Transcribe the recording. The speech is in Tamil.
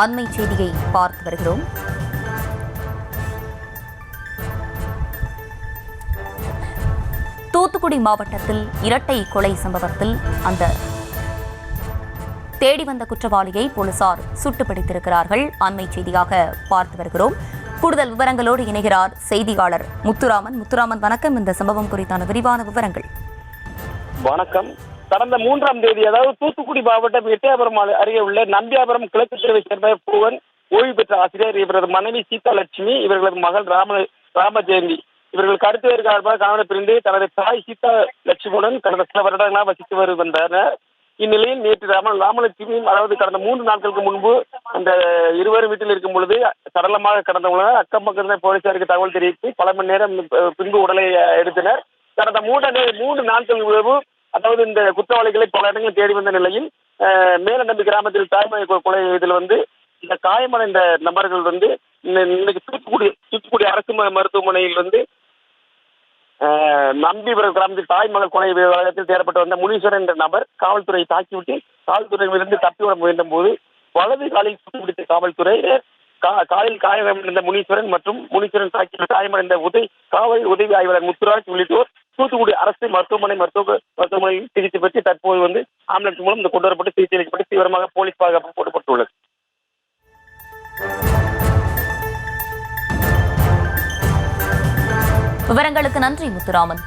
அண்மை செய்தியை பார்த்து வருகிறோம். தூத்துக்குடி மாவட்டத்தில் இரட்டை கொலை சம்பவத்தில் அந்த தேடி வந்த குற்றவாளியை போலீசார் சுட்டு பிடித்திருக்கிறார்கள். அண்மை செய்தியாக பார்த்து வருகிறோம். கூடுதல் விவரங்களோடு இணைகிறார் செய்தியாளர் முத்துராமன். முத்துராமன், வணக்கம். இந்த சம்பவம் குறித்தான விரிவான விவரங்கள். வணக்கம். கடந்த 3ஆம் தேதி, அதாவது தூத்துக்குடி மாவட்டம் எட்டயபுரம் அருகே உள்ள நம்பியாபுரம் கிழக்கு தெருவை சேர்ந்த பூவன், ஓய்வு பெற்ற ஆசிரியர், இவரது மனைவி சீதாலட்சுமி, இவர்களது மகள் ராமஜெயந்தி இவர்கள் கருத்து வேறு காரணமாக கணவனை பிரிந்து தனது தாய் சீதா லட்சுமியுடன் கடந்த சில வருடங்களாக வசித்து வந்தனர். இந்நிலையில் நேற்று ராமலட்சுமியும், அதாவது கடந்த 3 நாட்களுக்கு முன்பு அந்த இருவரும் வீட்டில் இருக்கும் பொழுது சடலமாக கடந்தவுடன் அக்கம் பக்கத்தில் போலீசாருக்கு தகவல் தெரிவித்து பல மணி நேரம் பின்பு உடலை எடுத்தனர். கடந்த 3 நாட்கள் முன்பு, அதாவது இந்த குற்றவாளிகளை பல இடங்களில் தேடி வந்த நிலையில் மேலநம்பி கிராமத்தில் தாய்மொழி கொலை இதில் இந்த காயமடைந்த நபர்கள் இன்னைக்கு தூத்துக்குடி அரசு மருத்துவமனையில் நம்பிபுரம் கிராமத்தில் தாய்மகள் கொலை விவகாரத்தில் தேடப்பட்டு வந்த முனீஸ்வரன் என்ற நபர் காவல்துறையை தாக்கிவிட்டு காவல்துறையிலிருந்து தப்பிவிட முயன்ற போது வலது காலில் சுட்டுப்பிடித்த காவல்துறை காலில் காயமடைந்த முனீஸ்வரன் மற்றும் முனீஸ்வரன் தாக்கி காயமடைந்த காவல் உதவி ஆய்வாளர் முத்துராஜ் உள்ளிட்டோர் தூத்துக்குடி அரசு மருத்துவமனையில் சிகிச்சை பெற்று தற்போது ஆம்புலன்ஸ் மூலம் கொண்டு வரப்பட்டு சிகிச்சை அளிக்கப்பட்டு தீவிரமாக போலீஸ் பாதுகாப்பு போடப்பட்டுள்ளது. விவரங்களுக்கு நன்றி முத்துராமன்.